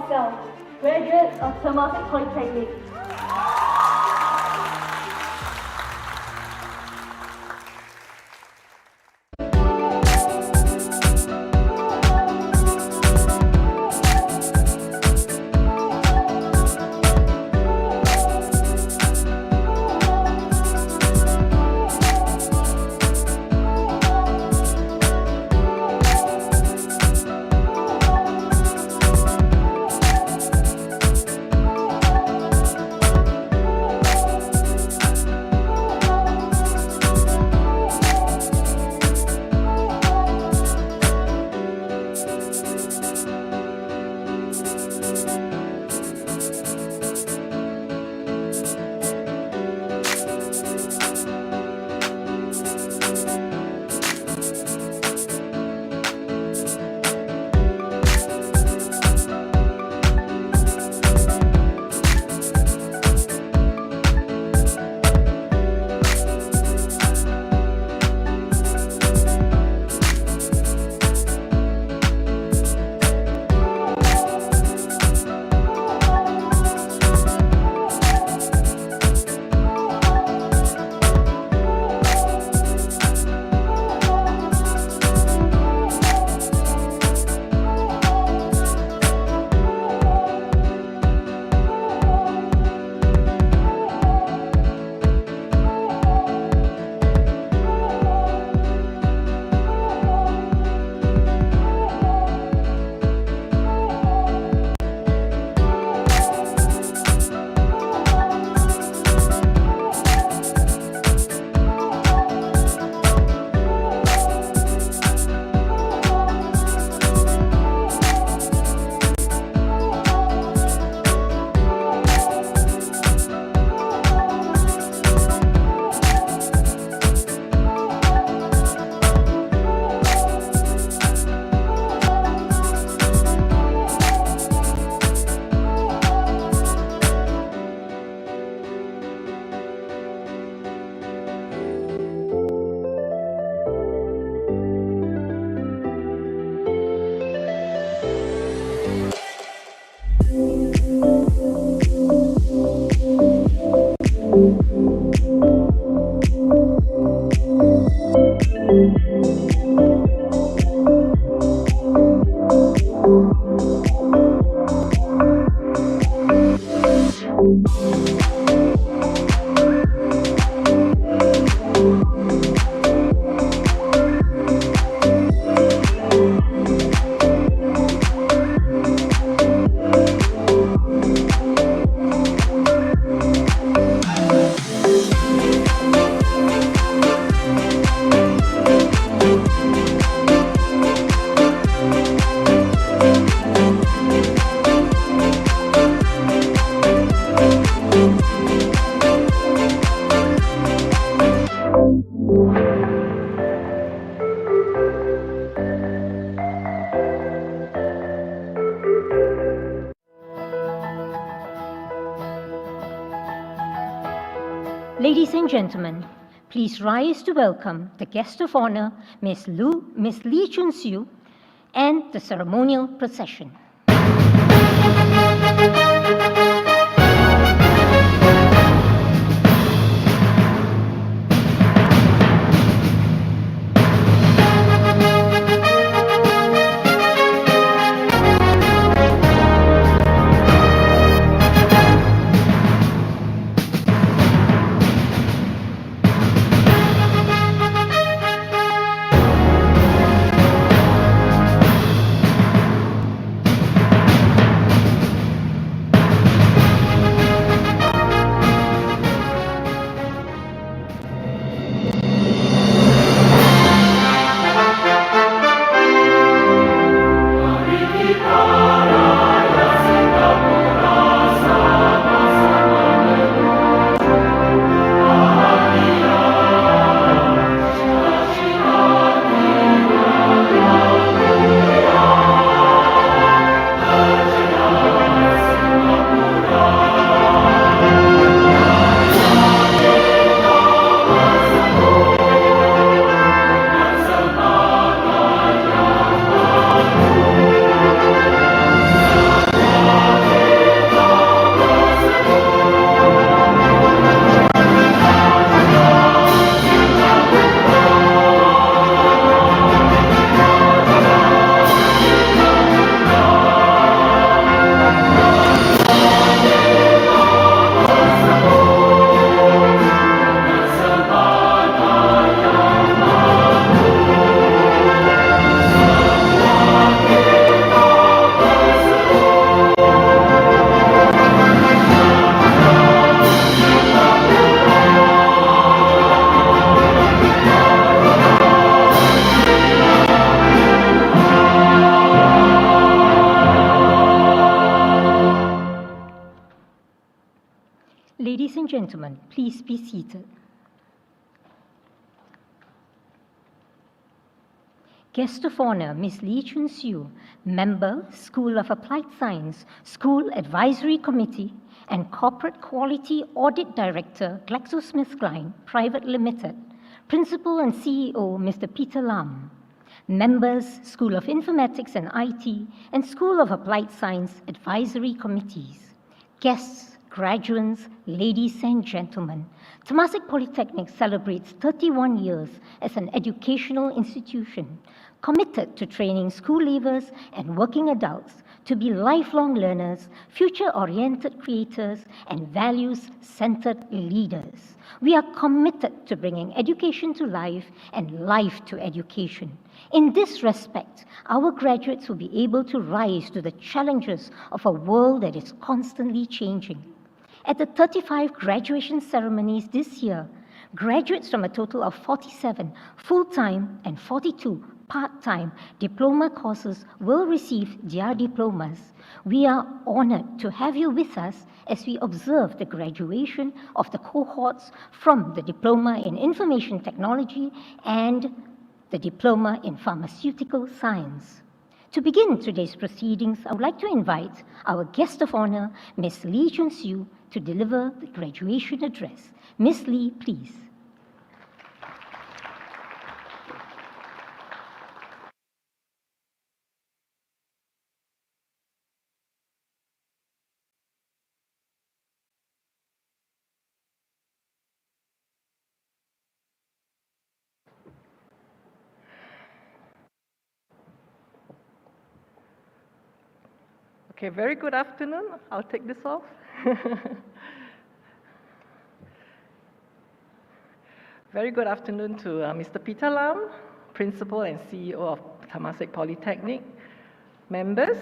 myself, graduate of Temasek Polytechnic. Ladies and gentlemen, please rise to welcome the guest of honor, Ms. Lee Chun-Siew, and the ceremonial procession. and gentlemen, please be seated. Guest of Honor, Ms. Lee Chun-Siew, Member, School of Applied Science, School Advisory Committee, and Corporate Quality Audit Director, GlaxoSmithKline Private Limited, Principal and CEO, Mr. Peter Lam. Members, School of Informatics and IT, and School of Applied Science Advisory Committees. Guests, graduates, ladies and gentlemen, Temasek Polytechnic celebrates 31 years as an educational institution committed to training school leavers and working adults to be lifelong learners, future-oriented creators, and values-centered leaders. We are committed to bringing education to life and life to education. In this respect, our graduates will be able to rise to the challenges of a world that is constantly changing. At the 35 graduation ceremonies this year, graduates from a total of 47 full-time and 42 part-time diploma courses will receive their diplomas. We are honored to have you with us as we observe the graduation of the cohorts from the Diploma in Information Technology and the Diploma in Pharmaceutical Science. To begin today's proceedings, I would like to invite our guest of honor, Ms. Lee Chun-Siew, to deliver the graduation address. Ms. Lee, please. Okay, very good afternoon. I'll take this off. Very good afternoon to Mr. Peter Lam, Principal and CEO of Temasek Polytechnic, members,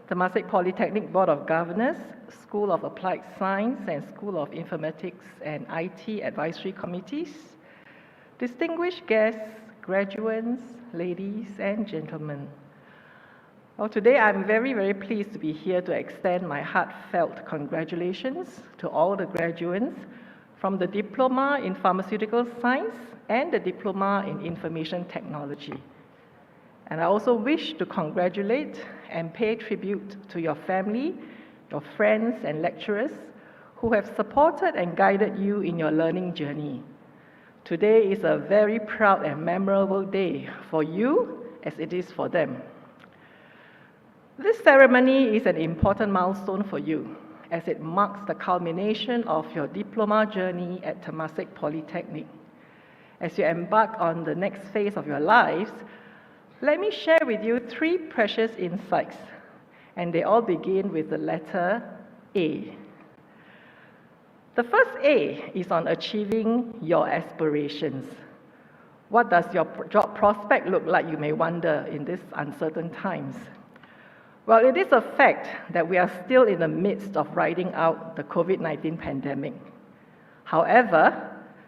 Temasek Polytechnic Board of Governors, School of Applied Science and School of Informatics and IT Advisory Committees, distinguished guests, graduates, ladies and gentlemen. Well, today I'm very, very pleased to be here to extend my heartfelt congratulations to all the graduates from the Diploma in Pharmaceutical Science and the Diploma in Information Technology. And I also wish to congratulate and pay tribute to your family, your friends and lecturers who have supported and guided you in your learning journey. Today is a very proud and memorable day for you as it is for them. This ceremony is an important milestone for you as it marks the culmination of your diploma journey at Temasek Polytechnic. As you embark on the next phase of your lives, let me share with you 3 precious insights, and they all begin with the letter A. The first A is on achieving your aspirations. What does your job prospect look like, you may wonder, in these uncertain times? Well, it is a fact that we are still in the midst of riding out the COVID-19 pandemic. However,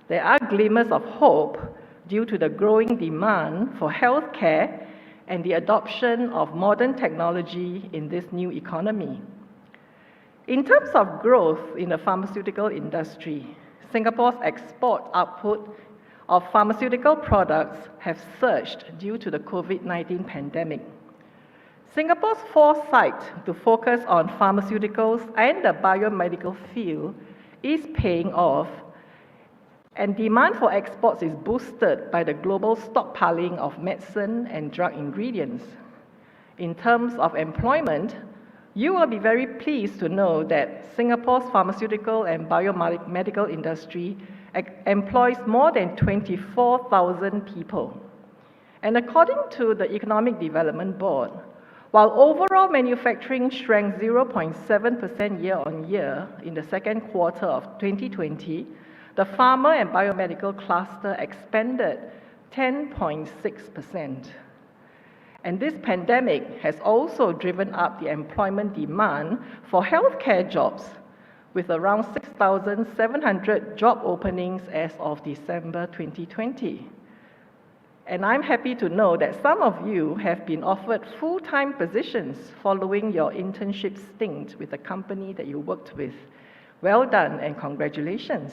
there are glimmers of hope due to the growing demand for healthcare and the adoption of modern technology in this new economy. In terms of growth in the pharmaceutical industry, Singapore's export output of pharmaceutical products have surged due to the COVID-19 pandemic. Singapore's foresight to focus on pharmaceuticals and the biomedical field is paying off, and demand for exports is boosted by the global stockpiling of medicine and drug ingredients. In terms of employment, you will be very pleased to know that Singapore's pharmaceutical and biomedical industry employs more than 24,000 people. And according to the Economic Development Board, while overall manufacturing shrank 0.7% year-on-year in the second quarter of 2020, the pharma and biomedical cluster expanded 10.6%. And this pandemic has also driven up the employment demand for healthcare jobs, with around 6,700 job openings as of December 2020. And I'm happy to know that some of you have been offered full-time positions following your internship stint with the company that you worked with Well done and congratulations.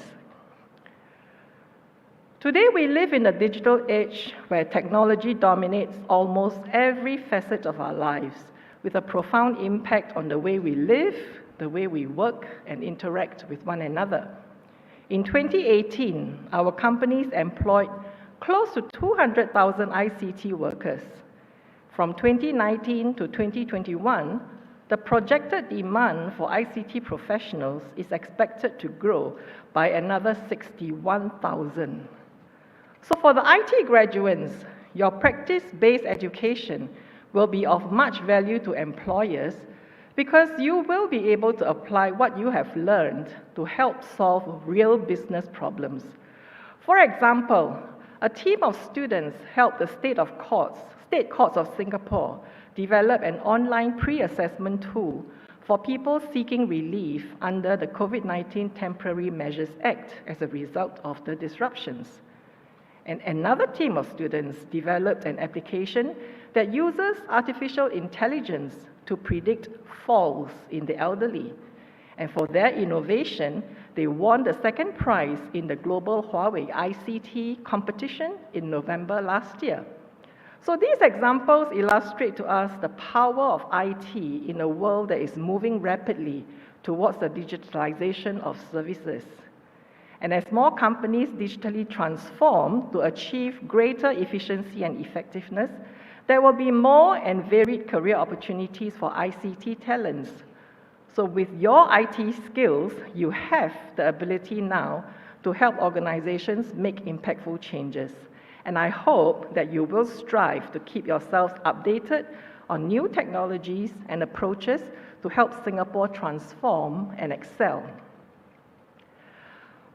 Today we live in a digital age where technology dominates almost every facet of our lives, with a profound impact on the way we live, the way we work and interact with one another. In 2018, our companies employed close to 200,000 ICT workers. From 2019 to 2021, the projected demand for ICT professionals is expected to grow by another 61,000. So for the IT graduates, your practice-based education will be of much value to employers because you will be able to apply what you have learned to help solve real business problems. For example, a team of students helped the State Courts of Singapore develop an online pre-assessment tool for people seeking relief under the COVID-19 Temporary Measures Act as a result of the disruptions. And another team of students developed an application that uses artificial intelligence to predict falls in the elderly. And for their innovation, they won the second prize in the Global Huawei ICT competition in November last year. So these examples illustrate to us the power of IT in a world that is moving rapidly towards the digitalization of services. And as more companies digitally transform to achieve greater efficiency and effectiveness, there will be more and varied career opportunities for ICT talents. So with your IT skills, you have the ability now to help organizations make impactful changes. And I hope that you will strive to keep yourselves updated on new technologies and approaches to help Singapore transform and excel.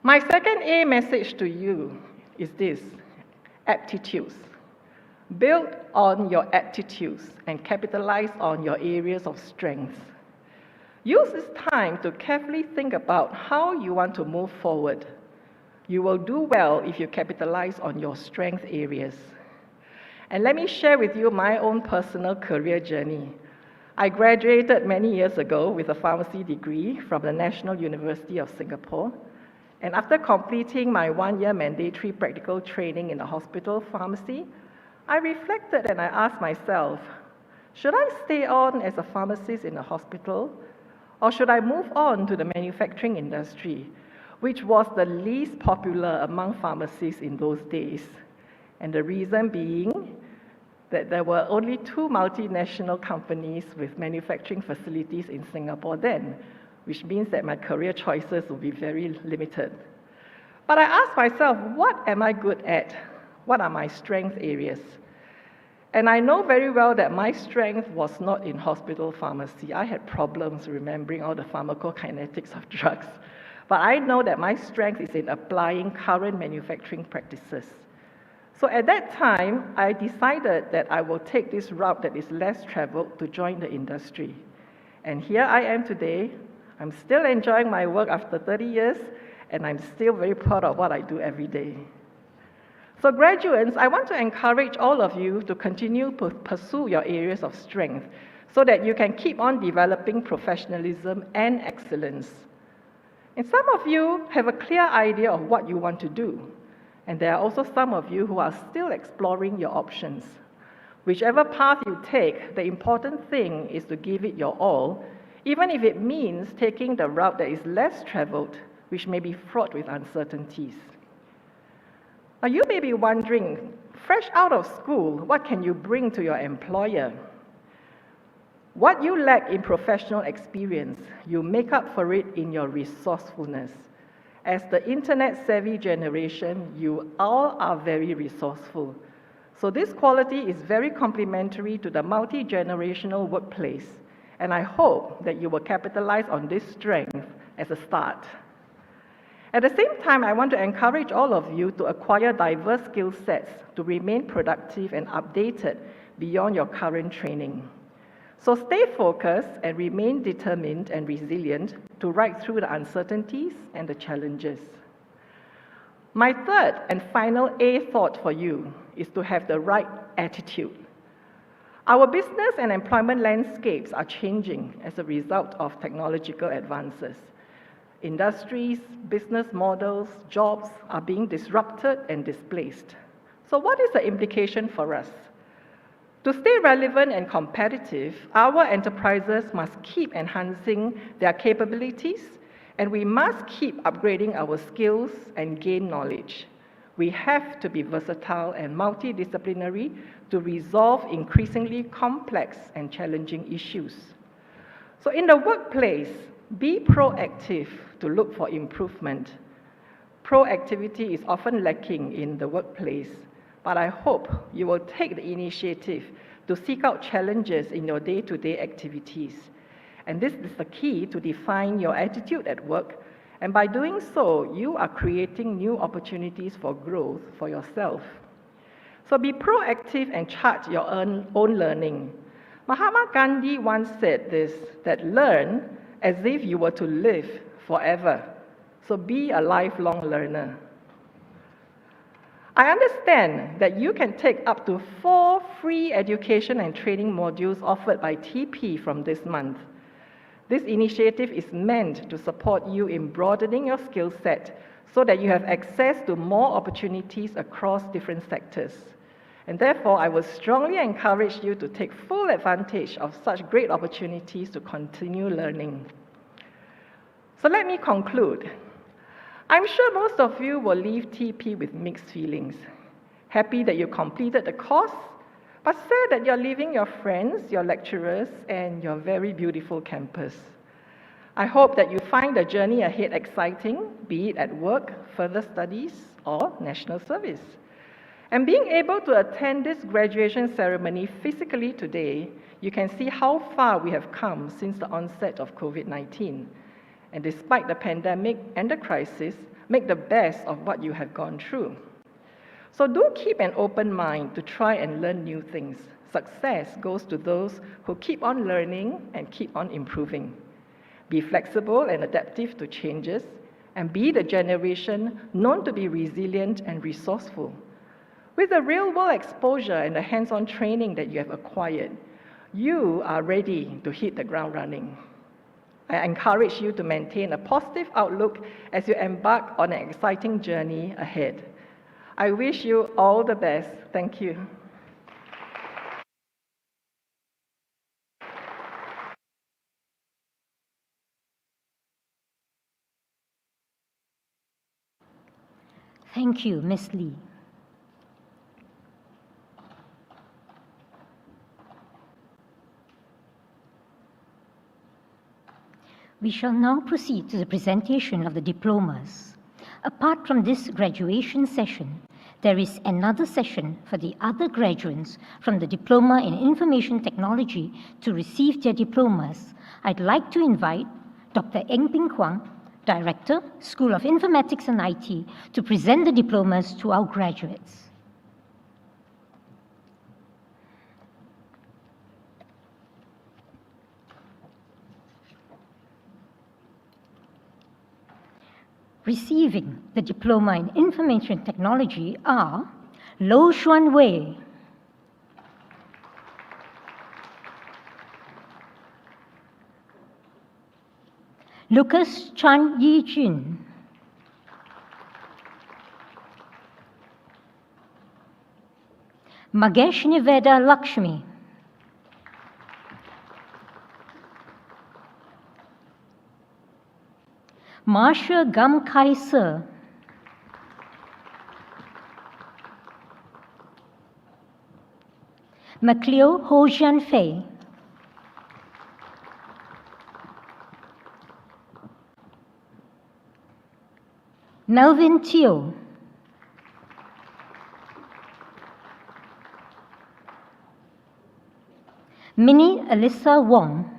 My second A message to you is this: aptitudes. Build on your aptitudes and capitalize on your areas of strength. Use this time to carefully think about how you want to move forward. You will do well if you capitalize on your strength areas. And let me share with you my own personal career journey. I graduated many years ago with a pharmacy degree from the National University of Singapore. And after completing my one-year mandatory practical training in a hospital pharmacy, I reflected and I asked myself, should I stay on as a pharmacist in a hospital, or should I move on to the manufacturing industry, which was the least popular among pharmacists in those days? And the reason being that there were only 2 multinational companies with manufacturing facilities in Singapore then, which means that my career choices will be very limited. But I asked myself, what am I good at? What are my strength areas? And I know very well that my strength was not in hospital pharmacy. I had problems remembering all the pharmacokinetics of drugs. But I know that my strength is in applying current manufacturing practices. So at that time, I decided that I will take this route that is less traveled to join the industry. And here I am today. I'm still enjoying my work after 30 years, and I'm still very proud of what I do every day. So graduates, I want to encourage all of you to continue to pursue your areas of strength so that you can keep on developing professionalism and excellence. And some of you have a clear idea of what you want to do, and there are also some of you who are still exploring your options. Whichever path you take, the important thing is to give it your all, even if it means taking the route that is less traveled, which may be fraught with uncertainties. Now, you may be wondering, fresh out of school, what can you bring to your employer? What you lack in professional experience, you make up for it in your resourcefulness. As the internet-savvy generation, you all are very resourceful. So this quality is very complementary to the multi-generational workplace, and I hope that you will capitalize on this strength as a start. At the same time, I want to encourage all of you to acquire diverse skill sets to remain productive and updated beyond your current training. So stay focused and remain determined and resilient to ride through the uncertainties and the challenges. My third and final A thought for you is to have the right attitude. Our business and employment landscapes are changing as a result of technological advances. Industries, business models, jobs are being disrupted and displaced. So what is the implication for us? To stay relevant and competitive, our enterprises must keep enhancing their capabilities, and we must keep upgrading our skills and gain knowledge. We have to be versatile and multidisciplinary to resolve increasingly complex and challenging issues. So in the workplace, be proactive to look for improvement. Proactivity is often lacking in the workplace, but I hope you will take the initiative to seek out challenges in your day-to-day activities. And this is the key to define your attitude at work, and by doing so, you are creating new opportunities for growth for yourself. So be proactive and chart your own learning. Mahatma Gandhi once said this, that learn as if you were to live forever. So be a lifelong learner. I understand that you can take up to 4 free education and training modules offered by TP from this month. This initiative is meant to support you in broadening your skill set so that you have access to more opportunities across different sectors. And therefore, I would strongly encourage you to take full advantage of such great opportunities to continue learning. So let me conclude. I'm sure most of you will leave TP with mixed feelings. Happy that you completed the course, but sad that you're leaving your friends, your lecturers, and your very beautiful campus. I hope that you find the journey ahead exciting, be it at work, further studies, or national service. And being able to attend this graduation ceremony physically today, you can see how far we have come since the onset of COVID-19. And despite the pandemic and the crisis, make the best of what you have gone through. So do keep an open mind to try and learn new things. Success goes to those who keep on learning and keep on improving. Be flexible and adaptive to changes, and be the generation known to be resilient and resourceful. With the real-world exposure and the hands-on training that you have acquired, you are ready to hit the ground running. I encourage you to maintain a positive outlook as you embark on an exciting journey ahead. I wish you all the best. Thank you. Thank you, Ms. Lee. We shall now proceed to the presentation of the diplomas. Apart from this graduation session, there is another session for the other graduates from the Diploma in Information Technology to receive their diplomas. I'd like to invite Dr. Eng Ping Huang, Director, School of Informatics and IT, to present the diplomas to our graduates. Receiving the Diploma in Information Technology are Lo Xuan Wei, Lucas Chan Yi Jun, Magesh Niveda Lakshmi, Marsha Gam Kai Se, Macleo Ho Jian Fei, Melvin Teo, Minnie Alyssa Wong,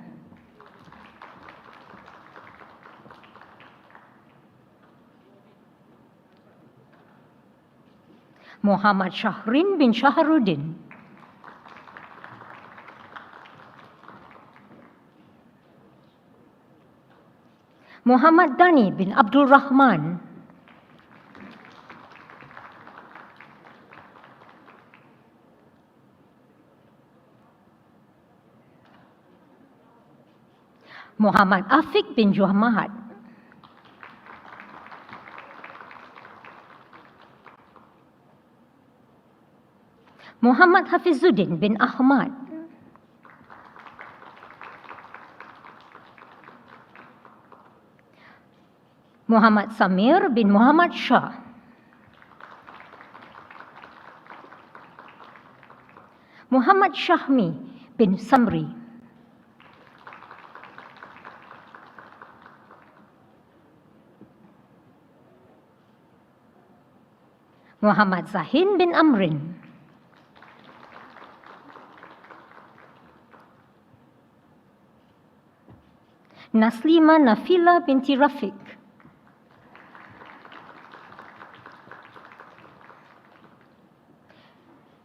Muhammad Shahrin bin Shaharuddin, Muhammad Dani bin Abdul Rahman, Muhammad Afiq bin Jumahat, Muhammad Hafizuddin bin Ahmad. Muhammad Samir bin Muhammad Shah. Muhammad Shahmi bin Samri. Muhammad Zahin bin Amrin. Naslima Nafila binti Rafiq.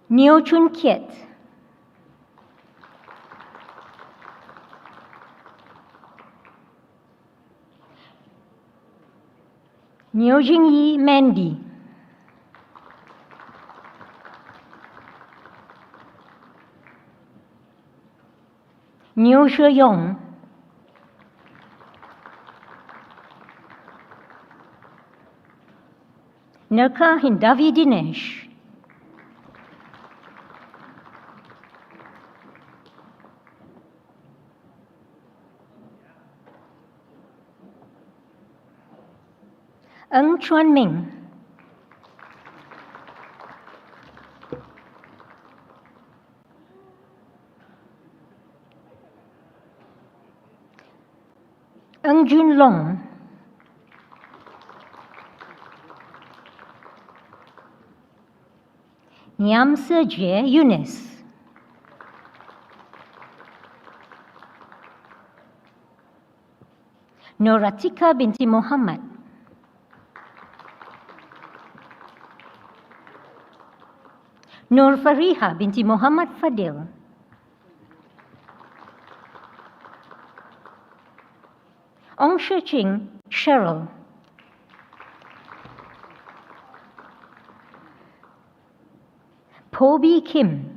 Neo Chun Kiet. Neo Jingyi Mandy. Neo Sheyong. Nerka Hindavi Dinesh. Eng Chuan Ming. Eng Jun Long. Niam Sejie Yunis. Noratika binti Muhammad. Nur Fariha binti Muhammad Fadil. Ong Sheching Cheryl. Pobi Kim.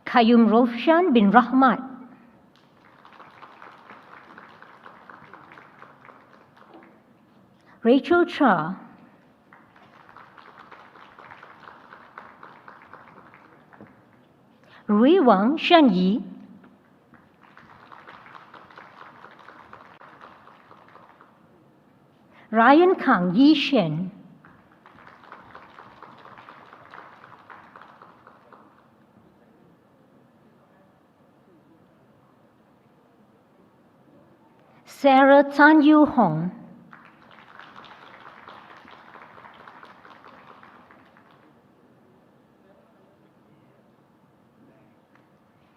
Kayum Roshan bin Rahmat. Rachel Cha. Rui Wang Shanyi. Ryan Kang Yi Shen. Sarah Tan Yu Hong.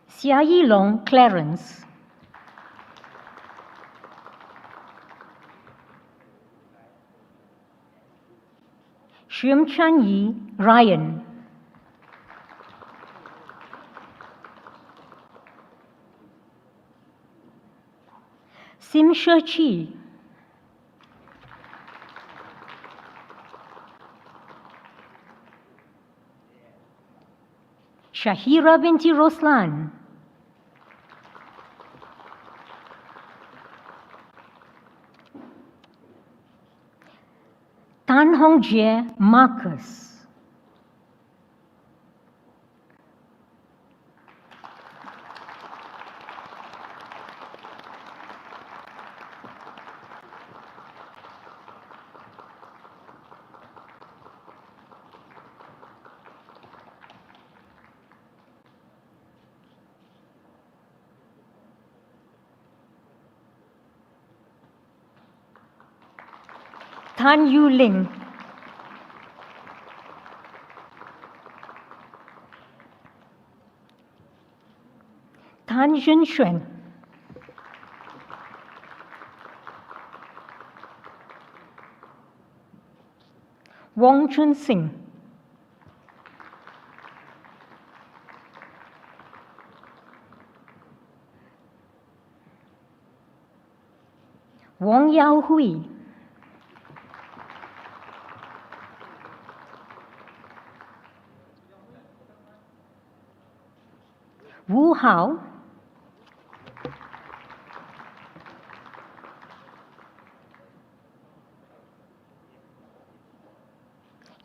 Xia Yilong Clarence. Shim Chan Yi Ryan. Sim She Chi. Shahira binti Roslan. Tan Hongjie Marcus. Tan Yu Ling. Tan Zhenxuan. Wong Chun Sing. Wong Yao Hui. Wu Hao.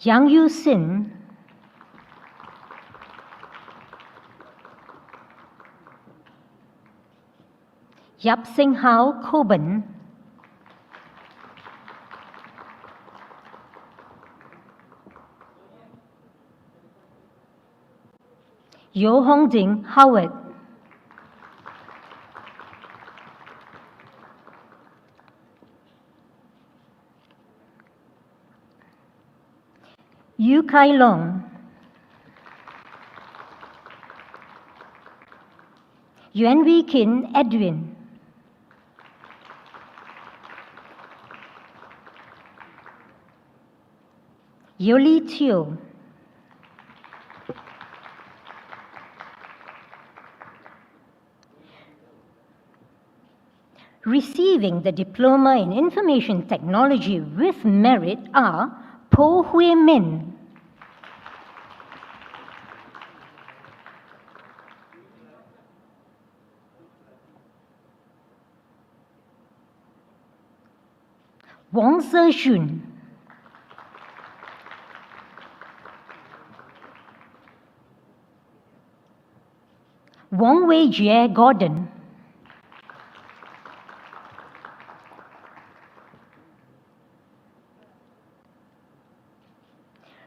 Yang Yu Sin, Yap Seng Hao Coben, Yo Hong Ding Howard, Yu Kai Long, Yuan Wee Kin Edwin, Yoli Teo, receiving the Diploma in Information Technology with merit are Po Hui Min, Wang Zejun, Wong Wei Jie Gordon,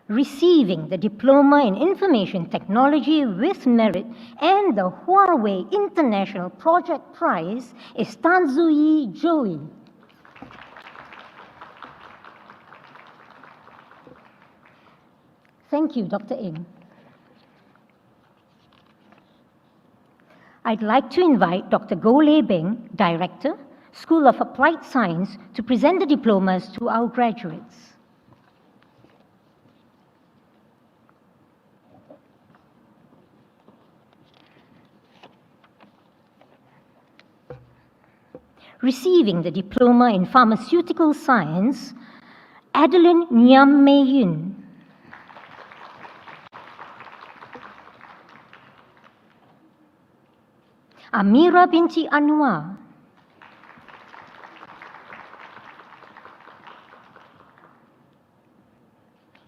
receiving the Diploma in Information Technology with merit and the Huawei International Project Prize is Tan Zuyi Joey. Thank you, Dr. Ng. I'd like to invite Dr. Goh Lei Beng, Director, School of Applied Science, to present the diplomas to our graduates. Receiving the Diploma in Pharmaceutical Science, Adeline Nyam Mei Yun. Amira binti Anwar.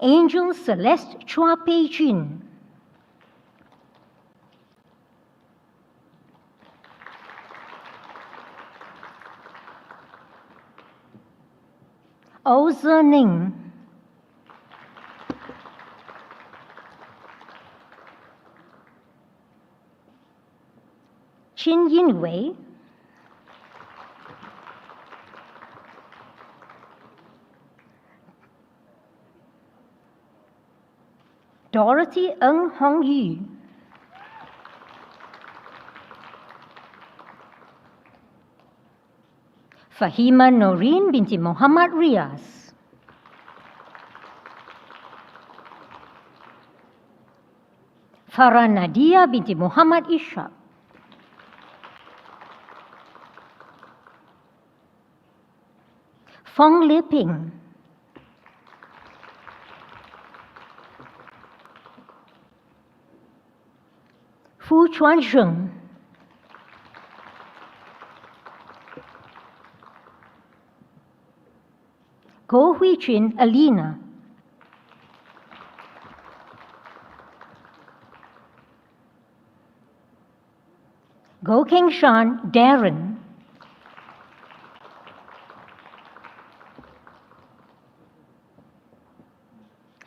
Angel Celeste Chua Pei Jun. Oza Ning. Chin Yin Wei. Dorothy Ng Hong Yu. Fahima Noreen binti Muhammad Riaz. Farah Nadia binti Muhammad Ishaq. Fong Liping. Fu Chuanzheng. Goh Hui Chin Alina. Goh Keng Shan Darren.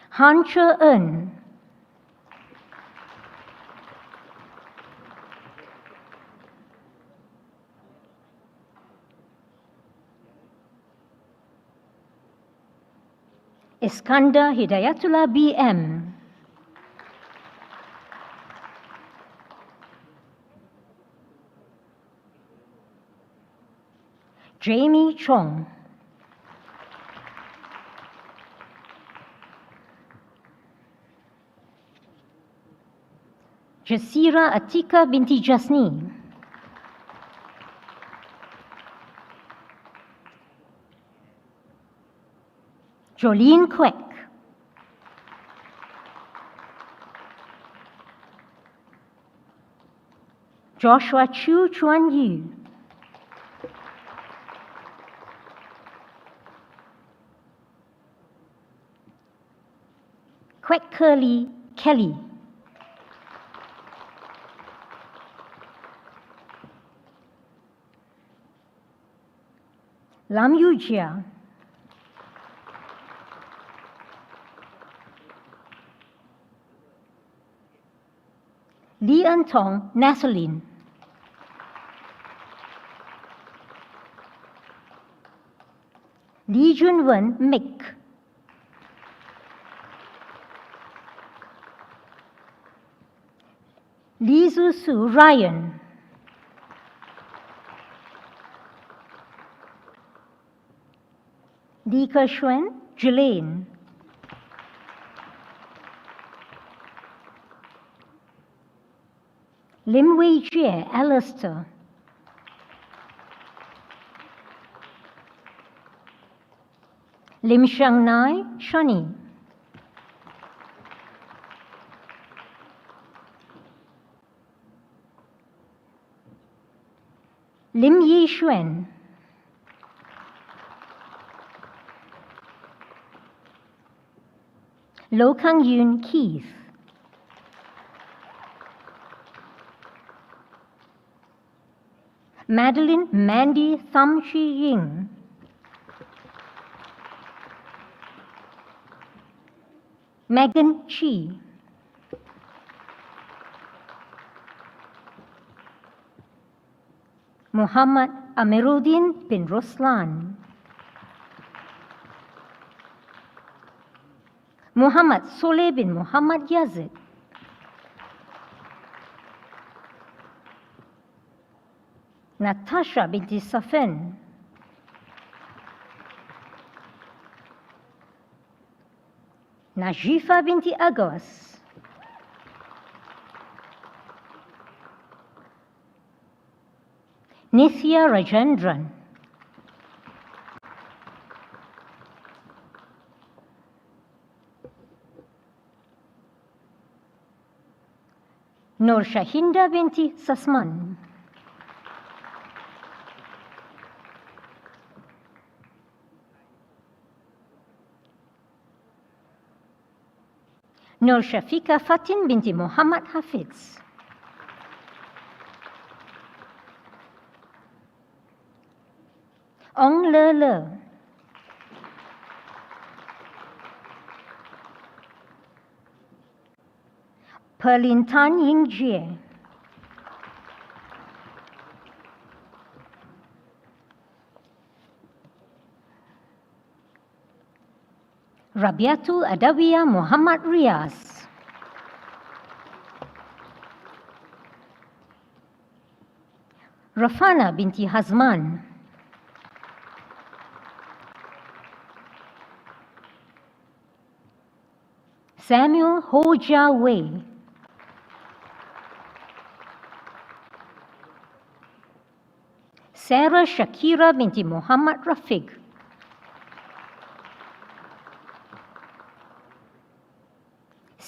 Han Che En. Iskandar Hidayatullah BM. Jamie Chong. Jasira Atika binti Jasni. Jolene Kwek. Joshua Chu Chuan Yu. Kwek Curly Kelly. Lam Yu Jia. Lee En Tong Nathalie. Lee Junwen Mick. Lee Zhu Su Ryan. Lee Kershuen Jelaine. Lim Wei Jie Alistair. Lim Shang Nai Shani. Lim Yi Xuan. Lo Kang Yun Keith. Madeline Mandy Tham Chi Ying. Megan Chi. Muhammad Amiruddin bin Ruslan. Muhammad Soleh bin Muhammad Yazid. Natasha binti Safen. Najifa binti Agos. Nithya Rajendran. Nur Shahinda binti Sasman. Nur Shafika Fatin binti Muhammad Hafiz. Ong Le Le. Perlin Tan Ying Jie. Rabiatul Adawiyah Muhammad Riaz. Rafana binti Hazman. Samuel Ho Jia Wei. Sarah Shakira binti Muhammad Rafiq.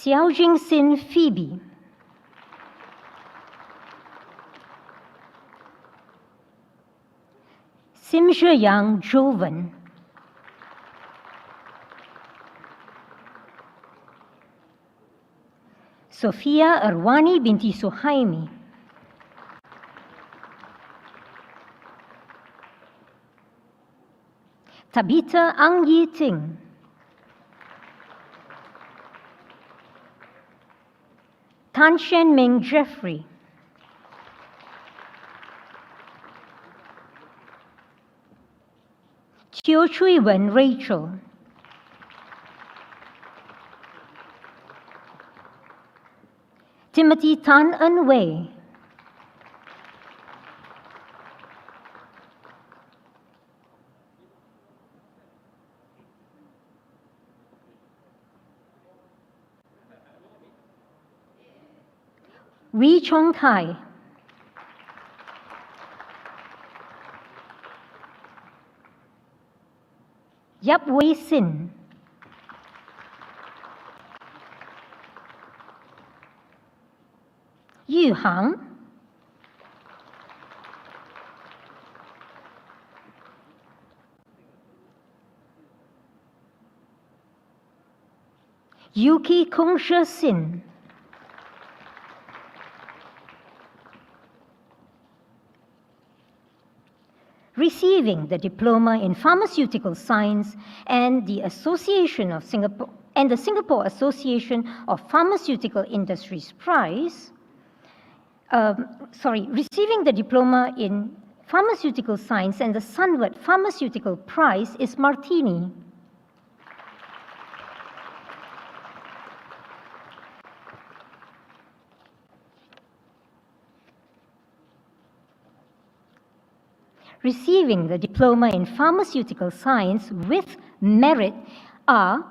Xiao Jing Sin Phoebe. Sim Yang Jovan. Sophia Arwani binti Suhaimi. Tabitha Ang Yi Ting. Tan Shen Ming Jeffrey. Chiu Chui Wen Rachel. Timothy Tan En Wei. Wee Chong Kai. Yap Wei Sin. Yu Hang. Yuki Kungshe Sin. Receiving the Diploma in Pharmaceutical Science and the Singapore Association of Pharmaceutical Industries Prize, receiving the Diploma in Pharmaceutical Science and the Sunward Pharmaceutical Prize is Martini. Receiving the Diploma in Pharmaceutical Science with merit are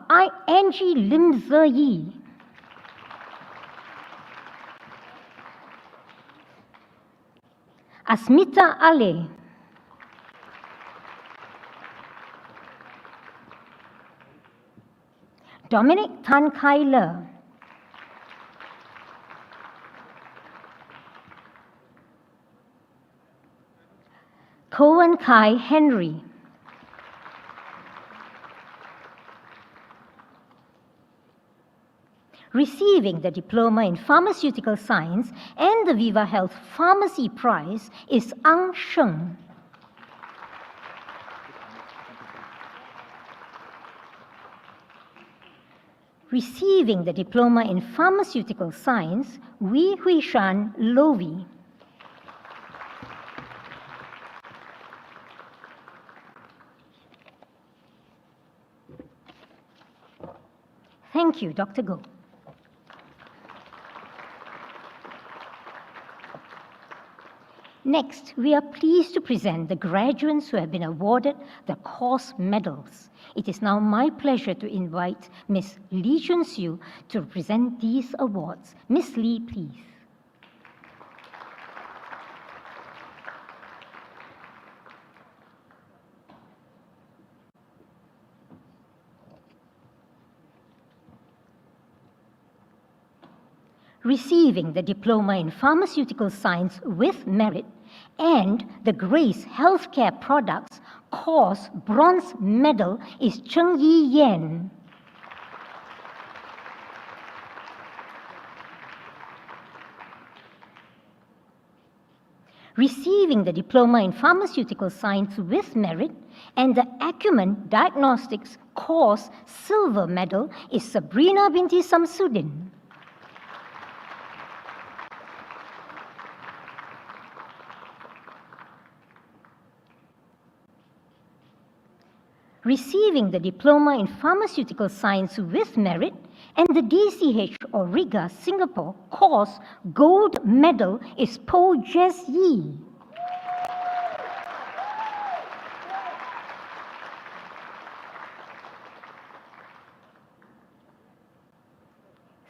Angie Lim Ze Yi, Asmita Ale, Dominic Tan Kai Le, Cohen Kai Henry, receiving the Diploma in Pharmaceutical Science and the Viva Health Pharmacy Prize is Ang Sheng. Receiving the Diploma in Pharmaceutical Science, Wee Hui Shan Lovi. Thank you, Dr. Goh. Next, we are pleased to present the graduates who have been awarded the course medals. It is now my pleasure to invite Ms. Lee Chun Siew to present these awards. Ms. Lee, please. Receiving the Diploma in Pharmaceutical Science with merit and the Grace Healthcare Products course bronze medal is Cheng Yi Yan. Receiving the Diploma in Pharmaceutical Science with merit and the Acumen Diagnostics course silver medal is Sabrina binti Samsudin. Receiving the Diploma in Pharmaceutical Science with merit and the DCH or Riga Singapore course gold medal is Po Jess Yi.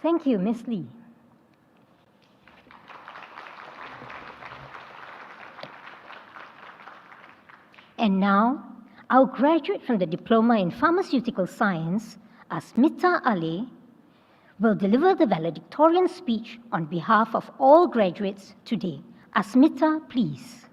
Thank you, Ms. Lee. And now, our graduate from the Diploma in Pharmaceutical Science, Asmita Ale, will deliver the valedictorian speech on behalf of all graduates today. Asmita, please.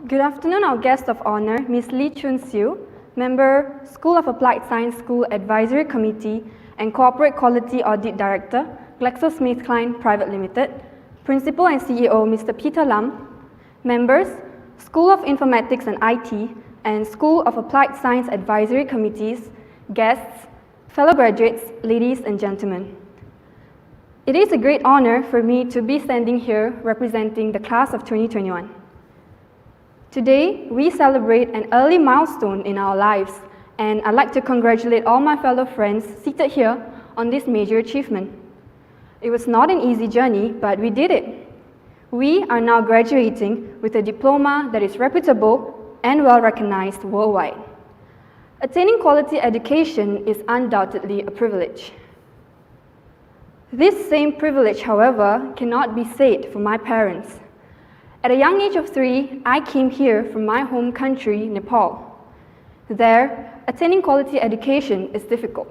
Good afternoon, our guest of honor, Ms. Lee Chun Siew, Member, School of Applied Science School Advisory Committee and Corporate Quality Audit Director, GlaxoSmithKline Private Limited, Principal and CEO Mr. Peter Lam, members, School of Informatics and IT and School of Applied Science Advisory Committees, guests, fellow graduates, ladies and gentlemen. It is a great honor for me to be standing here representing the class of 2021. Today, we celebrate an early milestone in our lives, and I'd like to congratulate all my fellow friends seated here on this major achievement. It was not an easy journey, but we did it. We are now graduating with a diploma that is reputable and well recognized worldwide. Attaining quality education is undoubtedly a privilege. This same privilege, however, cannot be said for my parents. At a young age of 3, I came here from my home country, Nepal. There, attaining quality education is difficult.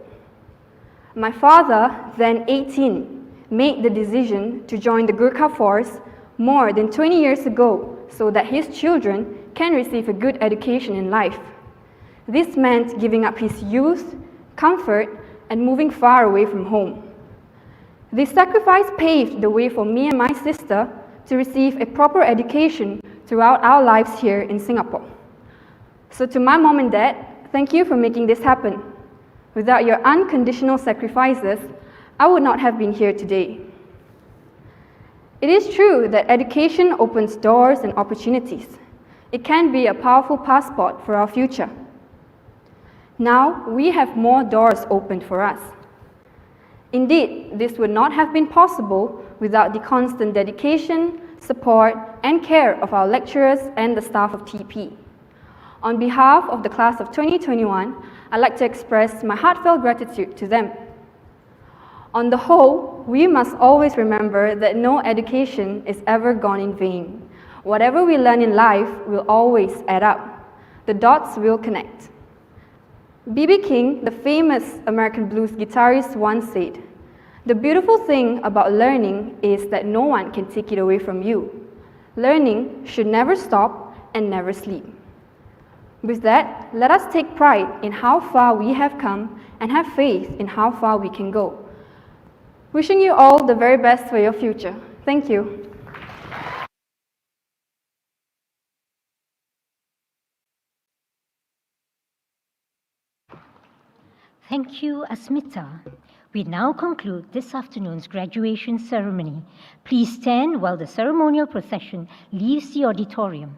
My father, then 18, made the decision to join the Gurkha force more than 20 years ago so that his children can receive a good education in life. This meant giving up his youth, comfort, and moving far away from home. This sacrifice paved the way for me and my sister to receive a proper education throughout our lives here in Singapore. So to my mom and dad, thank you for making this happen. Without your unconditional sacrifices, I would not have been here today. It is true that education opens doors and opportunities. It can be a powerful passport for our future. Now, we have more doors opened for us. Indeed, this would not have been possible without the constant dedication, support, and care of our lecturers and the staff of TP. On behalf of the class of 2021, I'd like to express my heartfelt gratitude to them. On the whole, we must always remember that no education is ever gone in vain. Whatever we learn in life will always add up. The dots will connect. B.B. King, the famous American blues guitarist, once said, "The beautiful thing about learning is that no one can take it away from you. Learning should never stop and never sleep." With that, let us take pride in how far we have come and have faith in how far we can go. Wishing you all the very best for your future. Thank you. Thank you, Asmita. We now conclude this afternoon's graduation ceremony. Please stand while the ceremonial procession leaves the auditorium.